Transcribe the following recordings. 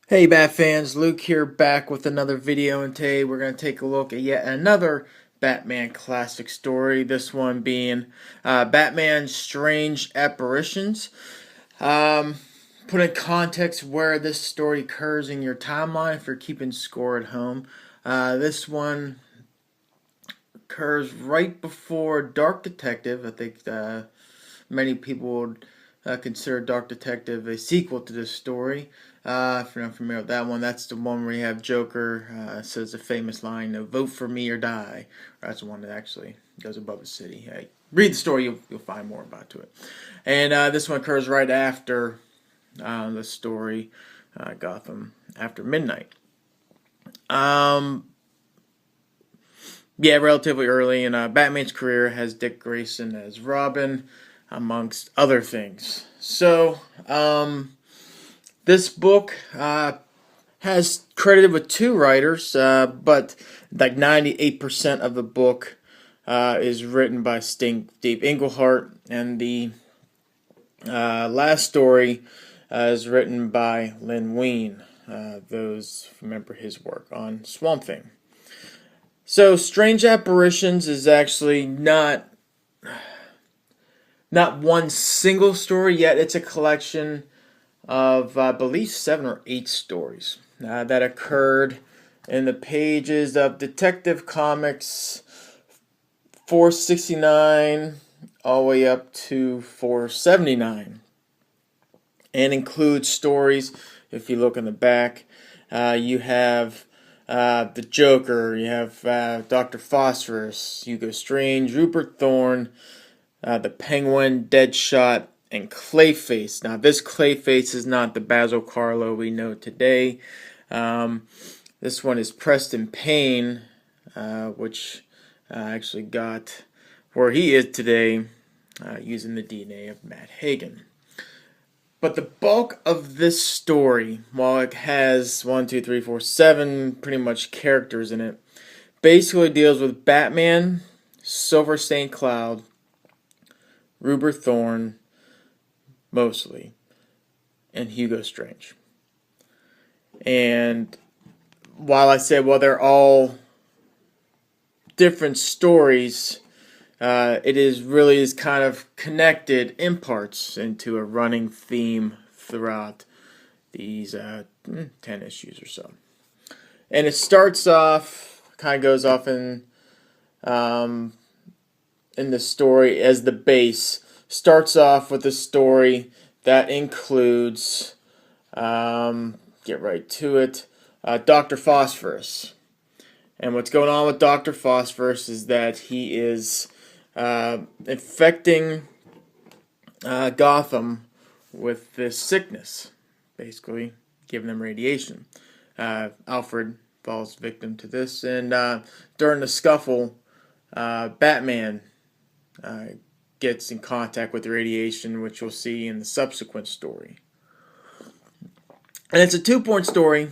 Hey Bat fans, Luke here back with another video, and today we're going to take a look at yet another Batman classic story, this one being Batman Strange Apparitions. Um, Put in context where this story occurs in your timeline if you're keeping score at home. This one occurs right before Dark Detective. I think many people would consider Dark Detective a sequel to this story. If you're not familiar with that one, that's the one where you have Joker says the famous line, "Vote for me or die." That's the one that actually goes above the city. Hey, read the story, you'll find more about it. And this one occurs right after the story, Gotham After Midnight. Um, yeah, relatively early in Batman's career has Dick Grayson as Robin, amongst other things. So, this book has credited with two writers, but like 98% of the book is written by Steve Englehart, and the last story is written by Len Wein. Those remember his work on Swamp Thing. So, Strange Apparitions is actually not one single story yet. It's a collection of, I believe, 7 or 8 stories that occurred in the pages of Detective Comics 469 all the way up to 479, and includes stories. If you look in the back, you have the Joker, you have Dr. Phosphorus, Hugo Strange, Rupert Thorne, the Penguin, Deadshot, and Clayface. Now, this Clayface is not the Basil Carlo we know today. This one is Preston Payne, which actually got where he is today using the DNA of Matt Hagen. But the bulk of this story, while it has 1, 2, 3, 4, 7 pretty much characters in it, basically deals with Batman, Silver St. Cloud, Rupert Thorne, mostly, and Hugo Strange. And while I say, well, they're all different stories, it is kind of connected in parts into a running theme throughout these 10 issues or so. And it starts off, kind of goes off in the story as the base. Starts off with a story that includes, get right to it, Dr. Phosphorus. And what's going on with Dr. Phosphorus is that he is infecting Gotham with this sickness, basically giving them radiation. Alfred falls victim to this, and during the scuffle, Batman gets in contact with the radiation, which you'll see in the subsequent story. And it's a two-point story,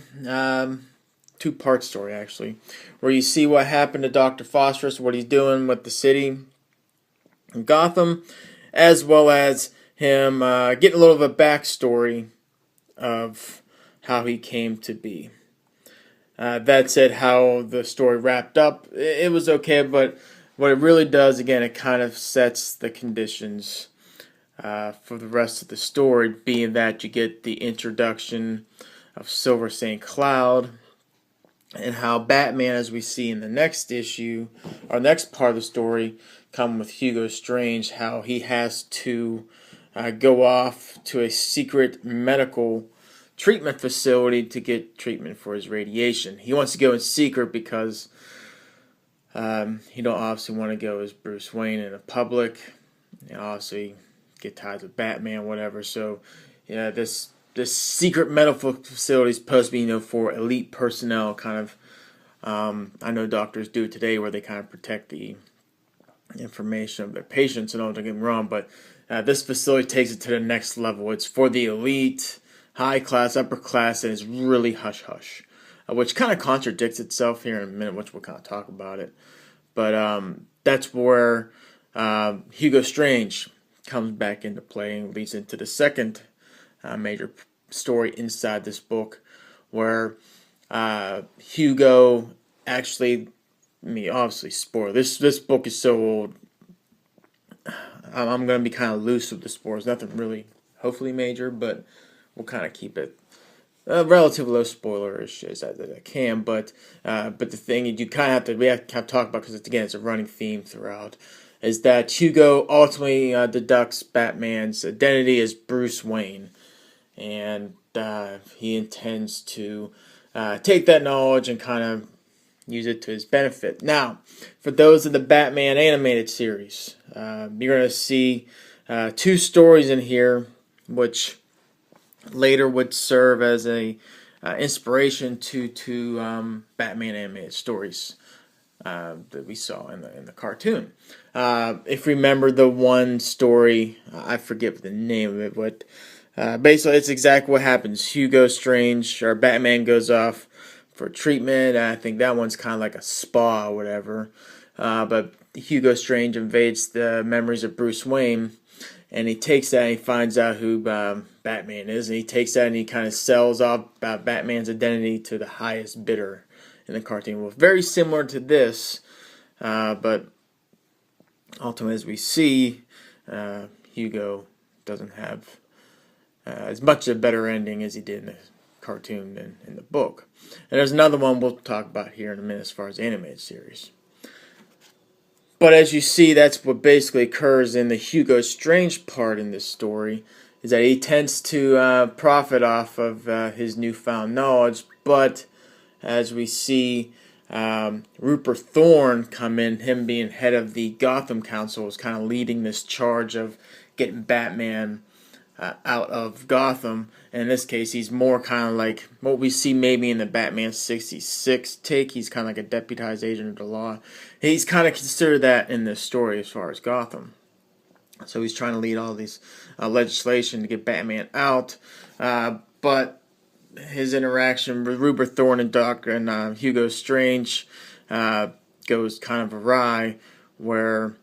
two-part story actually, where you see what happened to Dr. Phosphorus, what he's doing with the city in Gotham, as well as him getting a little of a backstory of how he came to be. That said, how the story wrapped up, it was okay, but what it really does, again, it kind of sets the conditions for the rest of the story, being that you get the introduction of Silver St. Cloud, and how Batman, as we see in the next issue, or next part of the story, come with Hugo Strange, how he has to go off to a secret medical treatment facility to get treatment for his radiation. He wants to go in secret because he don't obviously want to go as Bruce Wayne in the public. Obviously get ties with Batman, whatever. So, yeah, this secret medical facility is supposed to be, for elite personnel, kind of. I know doctors do today, where they kind of protect the information of their patients, and don't get me wrong, but this facility takes it to the next level. It's for the elite, high class, upper class, and it's really hush hush, which kind of contradicts itself here in a minute, which we'll kind of talk about it. But that's where Hugo Strange comes back into play and leads into the second major story inside this book, where Hugo actually, obviously spoiler. This book is so old. I'm going to be kind of loose with the spoilers. Nothing really, hopefully major, but we'll kind of keep it relatively low spoilerish as I can. But the thing we have to kind of talk about, because it's a running theme throughout, is that Hugo ultimately deducts Batman's identity as Bruce Wayne, and he intends to take that knowledge and kind of use it to his benefit. Now, for those of the Batman animated series, you're going to see 2 stories in here, which later would serve as a inspiration to Batman animated stories that we saw in the cartoon. If you remember the one story, I forget the name of it, but basically it's exactly what happens. Hugo Strange, or Batman, goes off for treatment. I think that one's kind of like a spa or whatever. But Hugo Strange invades the memories of Bruce Wayne, and he takes that and he finds out who Batman is, and he takes that and he kind of sells off Batman's identity to the highest bidder in the cartoon. Well, very similar to this, but ultimately, as we see, Hugo doesn't have as much of a better ending as he did in the cartoon than in the book. And there's another one we'll talk about here in a minute as far as animated series. But as you see, that's what basically occurs in the Hugo Strange part in this story, is that he tends to profit off of his newfound knowledge. But as we see Rupert Thorne come in, him being head of the Gotham Council, is kind of leading this charge of getting Batman out of Gotham. And in this case, he's more kind of like what we see maybe in the Batman 66 take. He's kind of like a deputized agent of the law. He's kind of considered that in this story as far as Gotham. So he's trying to lead all these legislation to get Batman out. But his interaction with Rupert Thorne and Hugo Strange goes kind of awry, where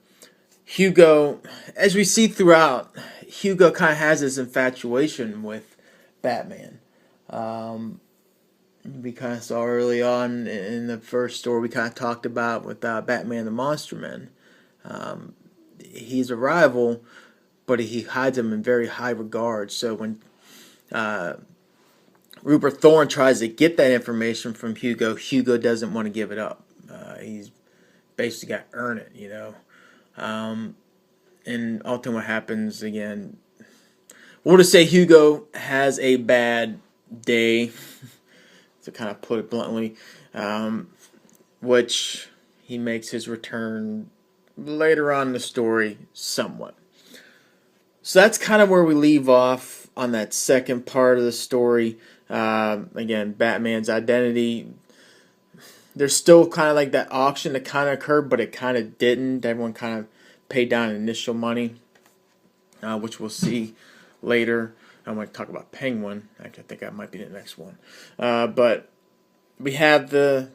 Hugo, as we see throughout, Hugo kind of has this infatuation with Batman. We kind of saw early on in the first story we kind of talked about with Batman the Monster Man. He's a rival, but he hides him in very high regard. So when Rupert Thorne tries to get that information from Hugo, Hugo doesn't want to give it up. He's basically got to earn it, you know. And ultimately what happens, again, we'll just say Hugo has a bad day, to kind of put it bluntly, which he makes his return later on in the story somewhat. So that's kind of where we leave off on that second part of the story. Again, Batman's identity. There's still kind of like that auction that kind of occurred, but it kind of didn't. Everyone kind of paid down initial money, which we'll see later. I'm going to talk about Penguin. Actually, I think that might be the next one. But we have the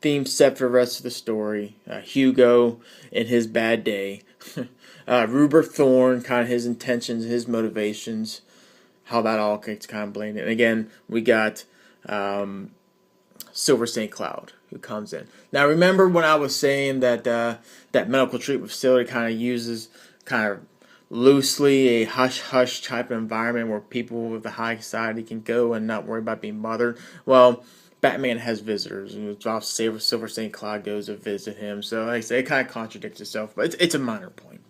theme set for the rest of the story. Hugo in his bad day. Rupert Thorne, kind of his intentions, his motivations, how that all gets kind of blamed. And again, we got Silver St. Cloud, who comes in. Now, remember when I was saying that that medical treatment facility kind of uses kind of loosely a hush-hush type of environment where people with the high society can go and not worry about being bothered? Well, Batman has visitors, and Silver St. Cloud goes to visit him. So, like I say, it kind of contradicts itself, but it's a minor point.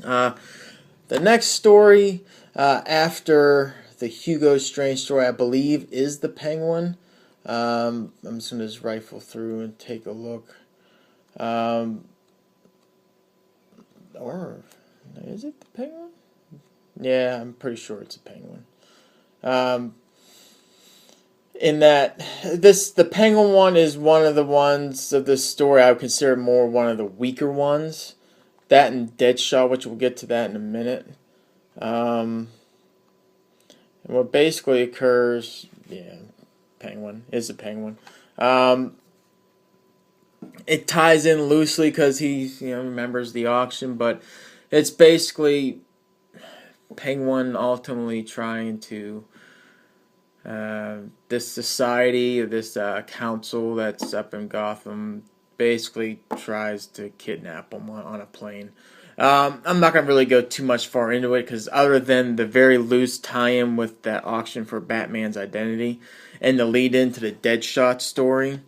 The next story after the Hugo Strange story, I believe, is the Penguin. I'm just going to just rifle through and take a look. Or is it the Penguin? Yeah, I'm pretty sure it's a Penguin. In that the Penguin one is one of the ones of this story I would consider more one of the weaker ones. That and Deadshot, which we'll get to that in a minute. And what basically occurs, Penguin is the Penguin. It ties in loosely because he remembers the auction, but it's basically Penguin ultimately trying to this society, or this council that's up in Gotham, basically tries to kidnap him on a plane. I'm not going to really go too much far into it, because other than the very loose tie-in with that auction for Batman's identity, and the lead into the Deadshot story,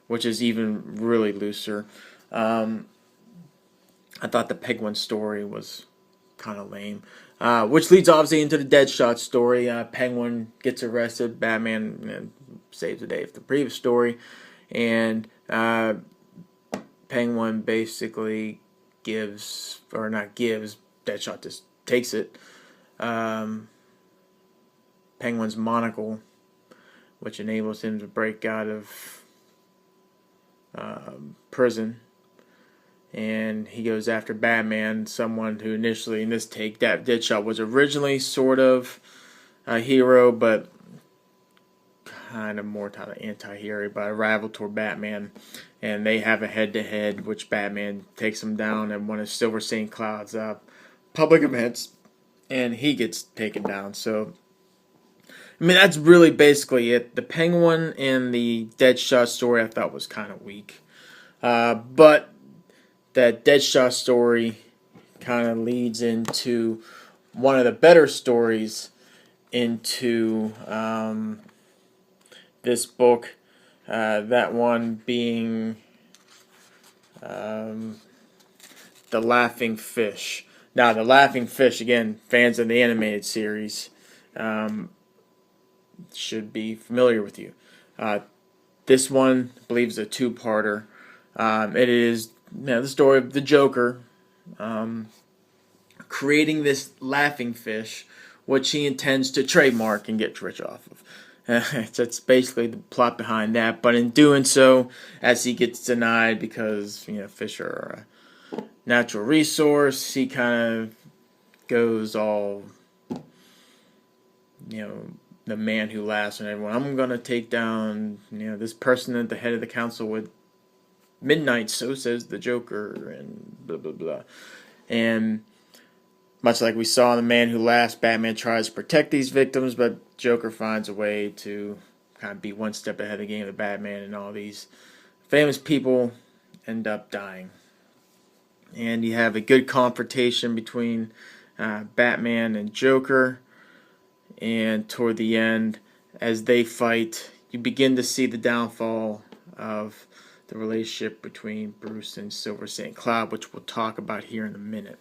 which is even really looser, I thought the Penguin story was kind of lame. Which leads obviously into the Deadshot story. Penguin gets arrested. Batman saves the day of the previous story. And Penguin basically gives, or not gives, Deadshot just takes it. Penguin's monocle, which enables him to break out of prison. And he goes after Batman, someone who initially, in this take, Deadshot was originally sort of a hero, but kind of more kind of anti-hero, but a rival toward Batman. And they have a head-to-head, which Batman takes him down at one of Silver St. Cloud's public events, and he gets taken down. So, I mean, that's really basically it. The Penguin and the Deadshot story I thought was kind of weak. But that Deadshot story kind of leads into one of the better stories into this book. That one being The Laughing Fish. Now, The Laughing Fish, again, fans of the animated series should be familiar with you. This one, I believe, is a two-parter. It is the story of the Joker creating this laughing fish, which he intends to trademark and get rich off of. That's basically the plot behind that. But in doing so, as he gets denied because fish are a natural resource, he kind of goes all the man who laughs and everyone. I'm gonna take down this person at the head of the council with midnight, so says the Joker, and blah blah blah. And much like we saw in The Man Who Laughs, Batman tries to protect these victims, but Joker finds a way to kind of be one step ahead of the game of Batman, and all these famous people end up dying. And you have a good confrontation between Batman and Joker, and toward the end, as they fight, you begin to see the downfall of the relationship between Bruce and Silver St. Cloud, which we'll talk about here in a minute.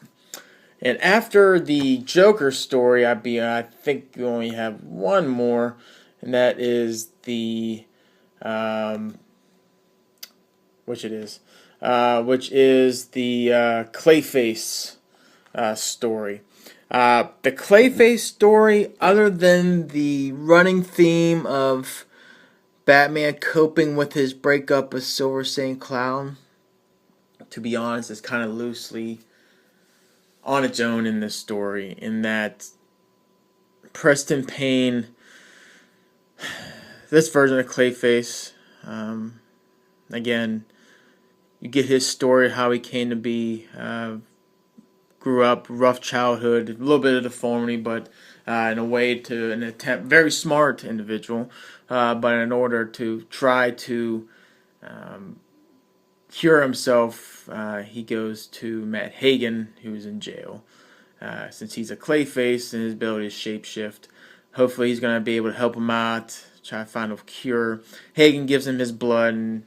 And after the Joker story, I think we only have one more, and that is the which is the Clayface story. The Clayface story, other than the running theme of Batman coping with his breakup with Silver St. Cloud, to be honest, is kind of loosely on its own in this story, in that Preston Payne, this version of Clayface, again, you get his story, how he came to be, grew up, rough childhood, a little bit of deformity, but in a way to an attempt, very smart individual, but in order to try to cure himself, he goes to Matt Hagen, who's in jail. Since he's a Clayface and his ability to shapeshift, hopefully he's going to be able to help him out, try to find a cure. Hagen gives him his blood,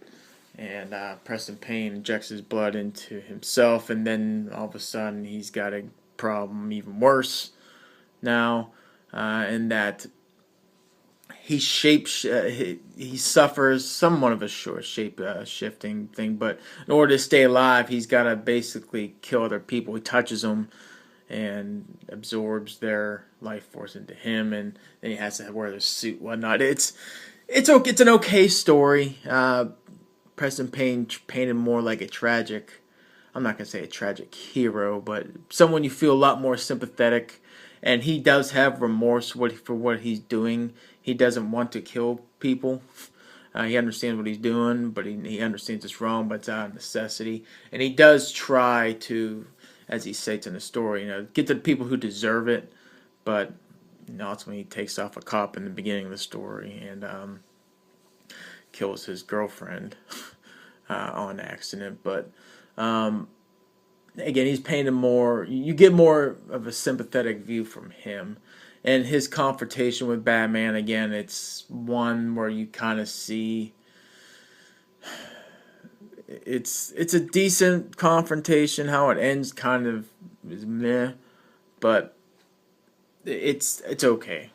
and Preston Payne injects his blood into himself, and then all of a sudden he's got a problem even worse now, in that he suffers somewhat of a short shifting thing, but in order to stay alive, he's got to basically kill other people. He touches them and absorbs their life force into him, and then he has to wear the suit and whatnot. It's an okay story. Preston Payne painted more like a tragic, I'm not going to say a tragic hero, but someone you feel a lot more sympathetic, and he does have remorse for what he's doing. He doesn't want to kill people. He understands what he's doing, but he understands it's wrong, but it's out of necessity. And he does try to, as he states in the story, get to the people who deserve it, but ultimately he takes off a cop in the beginning of the story and kills his girlfriend on accident. But again, he's painted more. You get more of a sympathetic view from him, and his confrontation with Batman. Again, it's one where you kind of see. It's a decent confrontation. How it ends kind of is meh, but it's okay.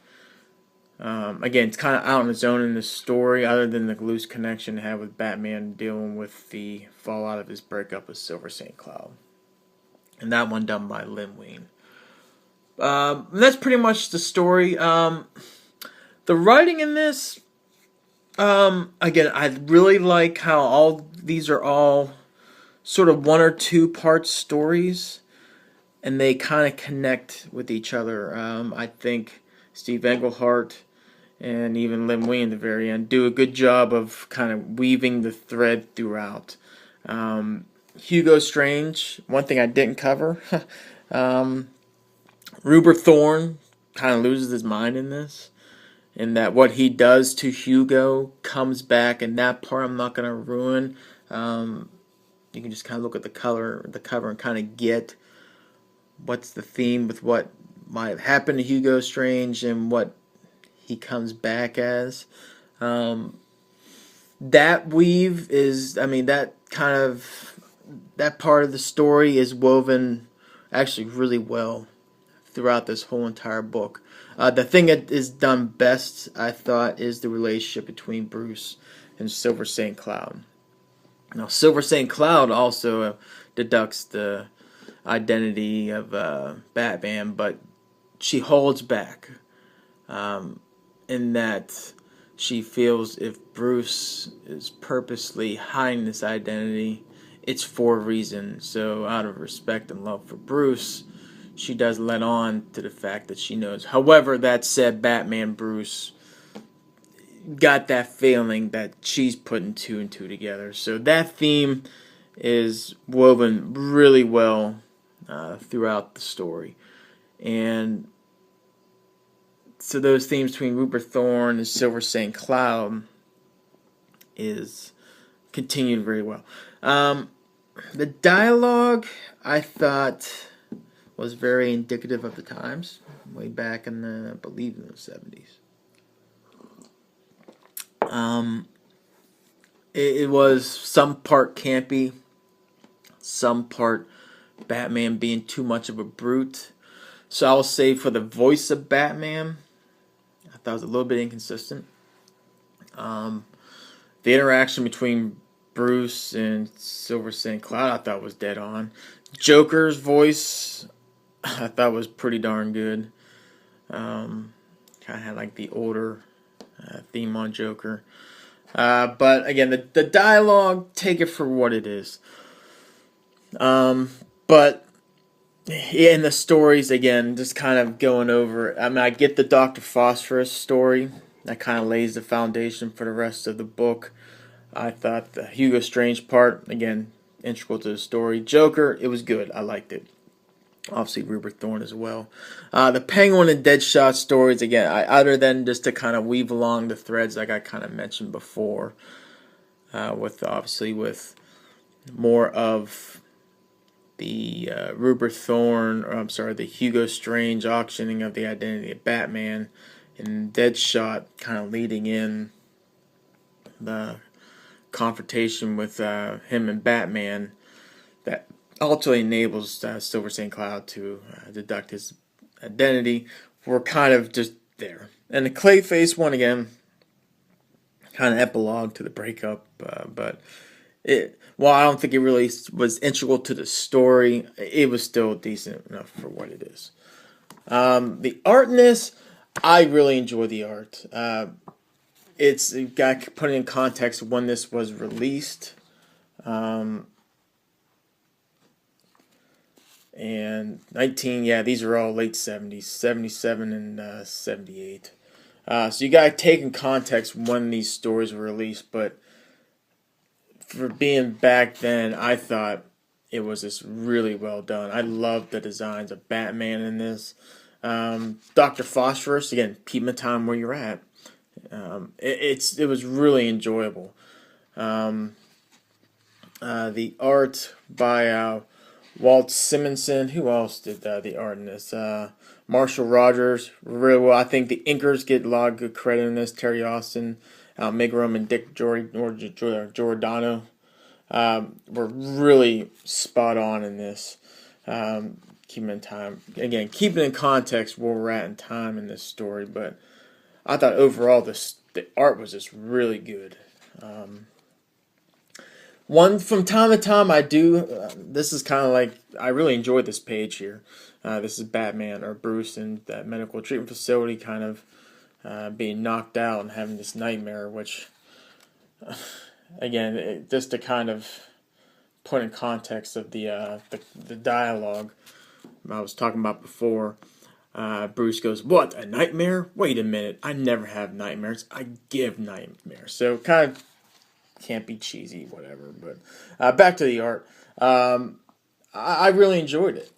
Again, it's kind of out on its own in the story, other than the loose connection it had with Batman dealing with the fallout of his breakup with Silver St. Cloud. And that one done by Lim Wein. That's pretty much the story. The writing in this, again, I really like how all these are all sort of 1 or 2 part stories, and they kind of connect with each other. I think Steve Englehart and even Lim Wein at the very end do a good job of kind of weaving the thread throughout. Hugo Strange, one thing I didn't cover, Rupert Thorne kind of loses his mind in this, in that what he does to Hugo comes back, and that part I'm not going to ruin. You can just kind of look at the cover and kind of get what's the theme with what might have happened to Hugo Strange and what he comes back as. That weave is, that part of the story is woven actually really well throughout this whole entire book. The thing that is done best, I thought, is the relationship between Bruce and Silver St. Cloud. Now, Silver St. Cloud also deducts the identity of Batman, but she holds back in that she feels if Bruce is purposely hiding this identity, it's for a reason. So out of respect and love for Bruce, she does let on to the fact that she knows. However, that said, Batman Bruce got that feeling that she's putting 2 and 2 together. So that theme is woven really well throughout the story. And so those themes between Rupert Thorne and Silver St. Cloud is continued very well. The dialogue, I thought, was very indicative of the times, way back in the, I believe, in the 70s. It was some part campy, some part Batman being too much of a brute. So I'll say for the voice of Batman, I thought it was a little bit inconsistent. The interaction between Bruce and Silver St. Cloud I thought was dead on. Joker's voice I thought was pretty darn good. Kind of had like the older theme on Joker. But again, the dialogue, take it for what it is. But in the stories, again, just kind of going over. I get the Dr. Phosphorus story. That kind of lays the foundation for the rest of the book. I thought the Hugo Strange part, again, integral to the story. Joker, it was good. I liked it. Obviously, Rupert Thorne as well. The Penguin and Deadshot stories, again, other than just to kind of weave along the threads like I kind of mentioned before, with more of the Rupert Thorne, the Hugo Strange auctioning of the identity of Batman, and Deadshot kind of leading in the confrontation with him and Batman that ultimately enables Silver St. Cloud to deduct his identity. We're kind of just there. And the Clayface one, again, kind of epilogue to the breakup, but while I don't think it really was integral to the story, it was still decent enough for what it is. The art in this, I really enjoy the art. It's got put in context when this was released. And these are all late 70s, 77 and 78. So you got to take in context when these stories were released, but for being back then, I thought it was just really well done. I loved the designs of Batman in this. Dr. Phosphorus, again, keep in time where you're at. It was really enjoyable. The art by Walt Simonson. Who else did the art in this? Marshall Rogers. Really well. I think the inkers get a lot of good credit in this. Terry Austin, Al Migrum, and Dick Giordano were really spot on in this. Keeping in time. Again, keeping in context where we're at in time in this story. But I thought overall the art was just really good. One from time to time I do. This is kind of like I really enjoyed this page here. This is Batman or Bruce in that medical treatment facility, kind of being knocked out and having this nightmare. Which, again, just to kind of put in context of the dialogue I was talking about before. Bruce goes, "What, a nightmare? Wait a minute, I never have nightmares. I give nightmares." So kind of can't be cheesy, whatever. But back to the art. I really enjoyed it.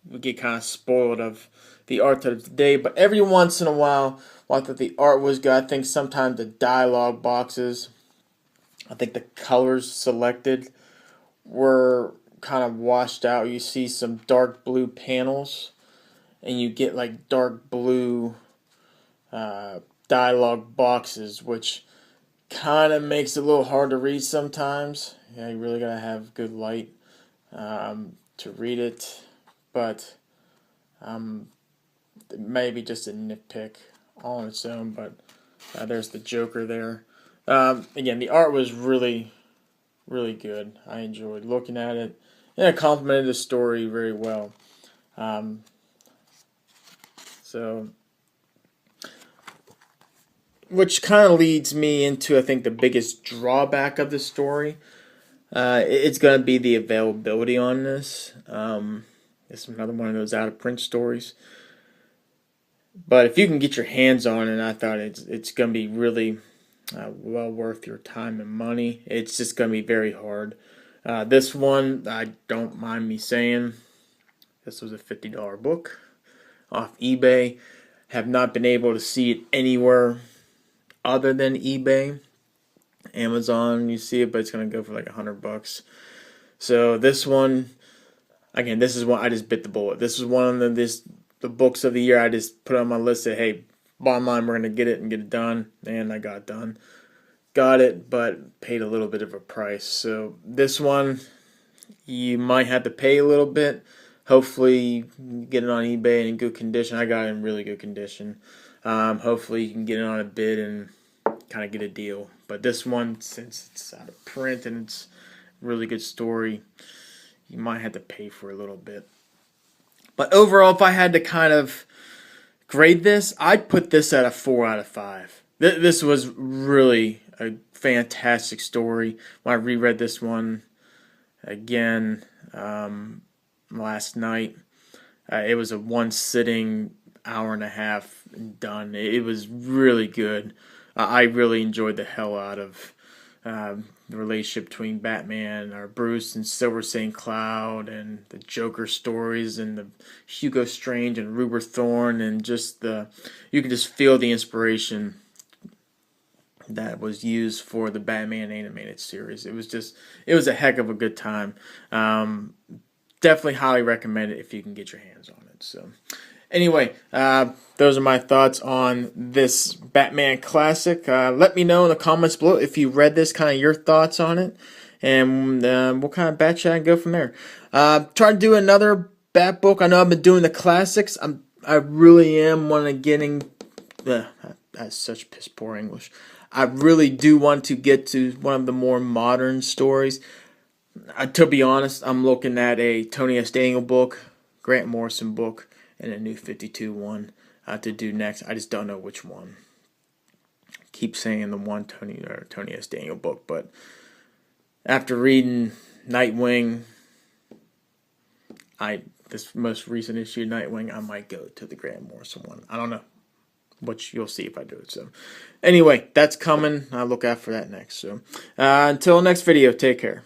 We get kind of spoiled of the art of today, but every once in a while thought the art was good. I think sometimes the dialogue boxes, I think the colors selected were kind of washed out. You see some dark blue panels, and you get like dark blue dialogue boxes, which kind of makes it a little hard to read sometimes. Yeah, you really gotta have good light to read it, but maybe just a nitpick all on its own. But there's the Joker there. Again, the art was really, really good. I enjoyed looking at it, and it complemented the story very well. So, which kind of leads me into, I think, the biggest drawback of the story. It's going to be the availability on this. It's another one of those out-of-print stories. But if you can get your hands on it, I thought it's going to be really well worth your time and money. It's just going to be very hard. This one, I don't mind me saying, this was a $50 book off eBay. Have not been able to see it anywhere other than eBay. Amazon, you see it, but it's going to go for like $100. So this one, again, this is one I just bit the bullet. This is one of the books of the year. I just put on my list, said, hey, bottom line, we're going to get it and get it done. And I got it done. Got it, but paid a little bit of a price. So this one, you might have to pay a little bit. Hopefully, you get it on eBay and in good condition. I got it in really good condition. Hopefully, you can get it on a bid and kind of get a deal. But this one, since it's out of print and it's a really good story, you might have to pay for a little bit. But overall, if I had to kind of grade this, I'd put this at a 4 out of 5. This was really a fantastic story. When I reread this one again last night, it was a one sitting, hour and a half done. It was really good. I really enjoyed the hell out of the relationship between Batman or Bruce and Silver St. Cloud, and the Joker stories, and the Hugo Strange and Rupert Thorne, and just you can just feel the inspiration that was used for the Batman animated series. It was a heck of a good time. Definitely highly recommend it if you can get your hands on it. So anyway, those are my thoughts on this Batman classic. Let me know in the comments below if you read this, kind of your thoughts on it, and we'll kind of bat chat and go from there. Try to do another Bat book. I know I've been doing the classics. I really am wanting to getting. That's such piss poor English. I really do want to get to one of the more modern stories. To be honest, I'm looking at a Tony S. Daniel book, Grant Morrison book, and a New 52 one to do next. I just don't know which one. I keep saying the one Tony S. Daniel book, but after reading Nightwing, this most recent issue of Nightwing, I might go to the Grant Morrison one. I don't know. Which you'll see if I do it. So anyway, that's coming. I'll look out for that next. So until next video, take care.